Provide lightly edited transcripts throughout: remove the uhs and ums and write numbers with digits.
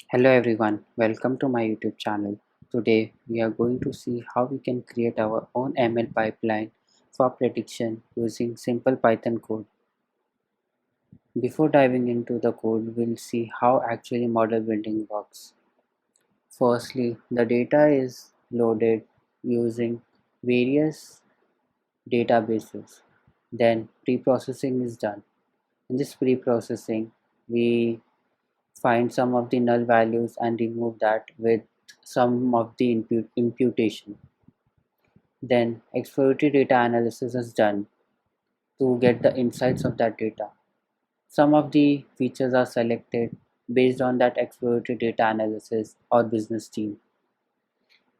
Hello everyone, welcome to my YouTube channel. Today we are going to see how we can create our own ML pipeline for prediction using simple Python code. Before diving into the code, we'll see how actually model building works. Firstly, the data is loaded using various databases. Then pre-processing is done. In this pre-processing, we find some of the null values and remove that with some of the imputation. Then exploratory data analysis is done to get the insights of that data. Some of the features are selected based on that exploratory data analysis or business team.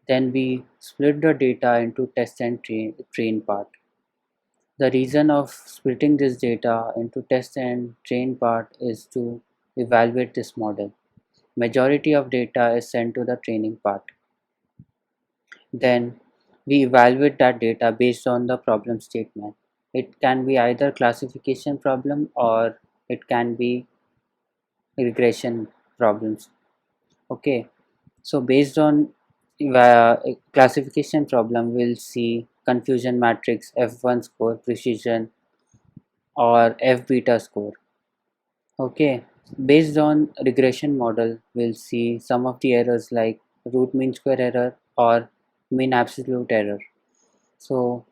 Then we split the data into test and train part. The reason of splitting this data into test and train part is to evaluate this model. Majority of data is sent to the training part. Then we evaluate that data based on the problem statement. It can be either classification problem or it can be regression problems. Okay, so based on classification problem, we'll see confusion matrix, F1 score, precision, or F beta score. Okay, based on regression model, we'll see some of the errors like root mean square error or mean absolute error. So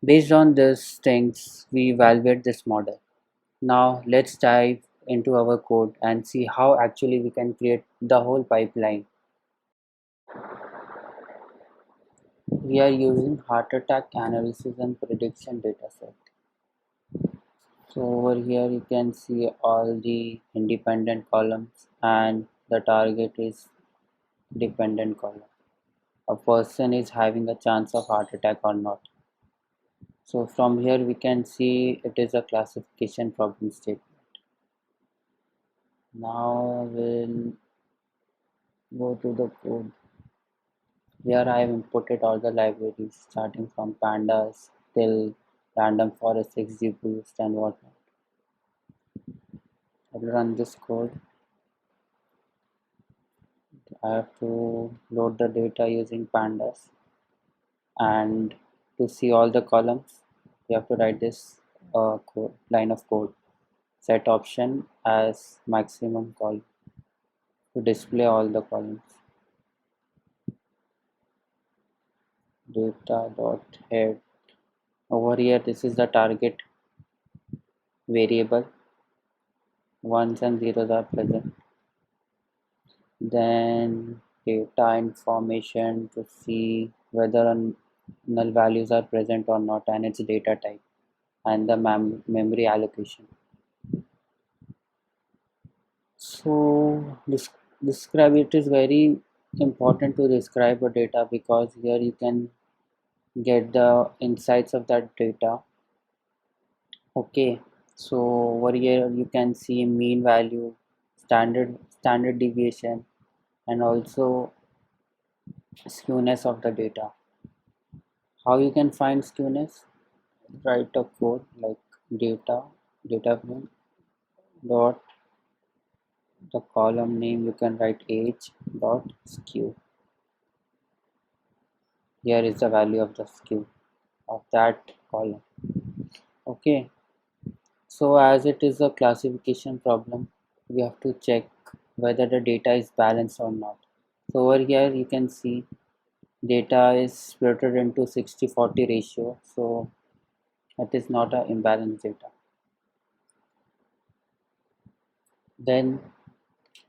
based on these things, we evaluate this model. Now let's dive into our code and see how actually we can create the whole pipeline. We are using heart attack analysis and prediction dataset. So over here you can see all the independent columns and the target is dependent column. A person is having a chance of heart attack or not. So from here we can see it is a classification problem statement. Now we'll go to the code. Here I have imported all the libraries starting from pandas till random forest, XGBoost and whatnot. I'll run this code. I have to load the data using pandas, and to see all the columns you have to write this line of code. Set option as maximum column to display all the columns. Data dot head. Over here this is the target variable. Ones and zeros are present. Then data information to see whether null values are present or not and its data type and the memory allocation. So describe it is very important to describe a data because here you can get the insights of that data. Okay, so over here you can see mean value, standard deviation, and also skewness of the data. How you can find skewness? Write a code like data frame dot the column name you can write age dot skew. Here is the value of the skew of that column. Okay, so as it is a classification problem, we have to check whether the data is balanced or not. So over here you can see data is split into 60-40 ratio, so it is not a imbalanced data. Then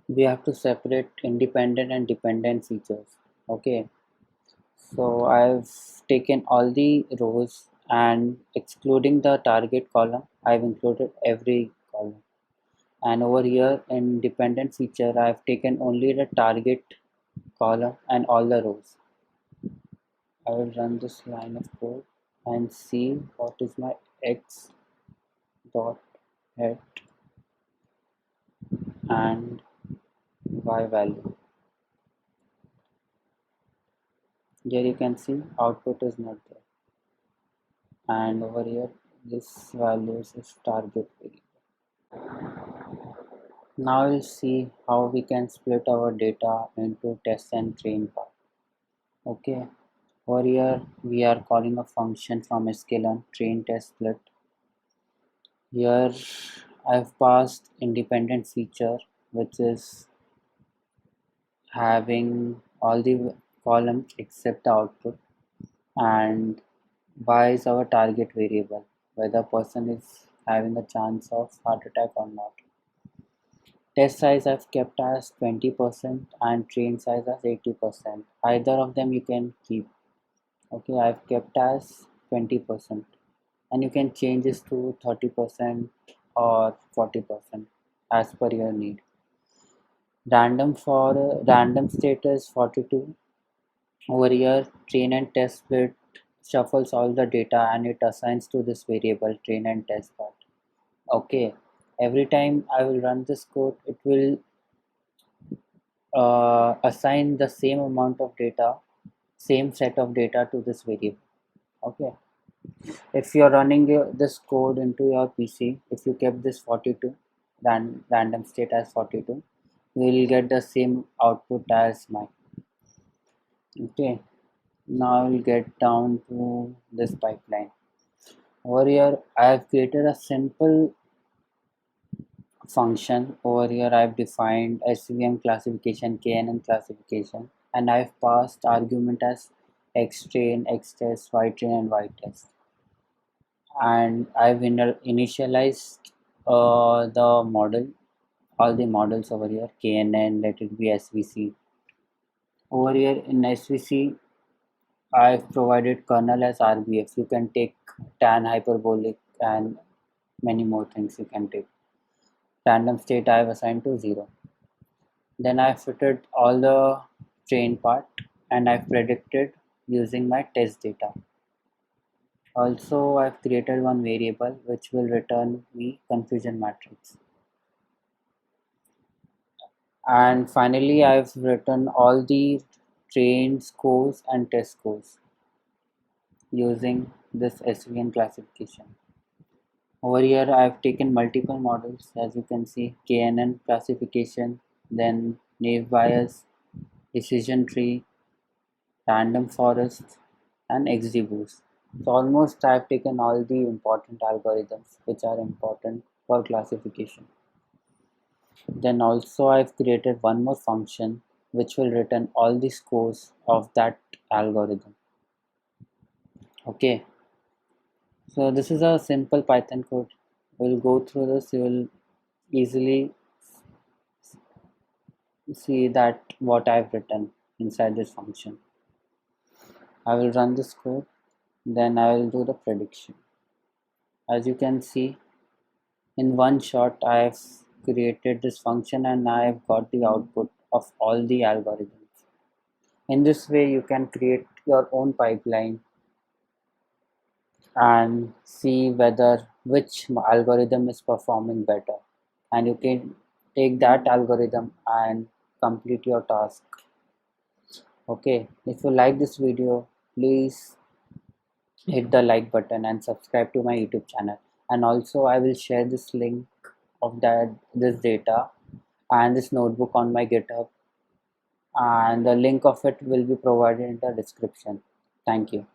we have to separate independent and dependent features. Okay, so I've taken all the rows and excluding the target column, I've included every column. And over here in dependent feature, I've taken only the target column and all the rows. I will run this line of code and see what is my x dot head and y value. Here you can see output is not there, and over here this value is target variable. Now we'll see how we can split our data into test and train part. Okay, over here we are calling a function from sklearn train test split. Here I've passed independent feature, which is having all the columns except the output, and y is our target variable, whether person is having a chance of heart attack or not. Test size I've kept as 20% and train size as 80%. Either of them you can keep. Okay, I've kept as 20%, and you can change this to 30% or 40% as per your need. Random status 42. Over here, train and test split shuffles all the data and it assigns to this variable train and test part. Okay, every time I will run this code, it will assign the same amount of data, same set of data to this variable. Okay, if you're running this code into your PC, if you kept this 42 random state as 42, you will get the same output as mine. Okay, now we'll get down to this pipeline. Over here, I have created a simple function. Over here, I've defined SVM classification, KNN classification, and I've passed argument as xtrain, xtest, ytrain, and ytest. And I've initialized the model, all the models over here, KNN, let it be SVC. Over here in SVC, I've provided kernel as RBF. You can take tan hyperbolic and many more things you can take. Random state I have assigned to 0. Then I fitted all the train part and I've predicted using my test data. Also, I've created one variable which will return me confusion matrix. And finally, I've written all the train scores and test scores using this SVN classification. Over here, I've taken multiple models, as you can see, KNN classification, then naive Bayes, decision tree, random forest, and XGBoost. So almost I've taken all the important algorithms which are important for classification. Then also I've created one more function which will return all the scores of that algorithm. Okay, so this is a simple Python code. We'll go through this. You will easily see that what I've written inside this function. I will run this code, then I will do the prediction. As you can see, in one shot I've created this function and I've got the output of all the algorithms. In this way you can create your own pipeline and see whether which algorithm is performing better, and you can take that algorithm and complete your task. Okay, if you like this video, please hit the like button and subscribe to my YouTube channel. And also I will share this link of this data and this notebook on my GitHub, and the link of it will be provided in the description. Thank you.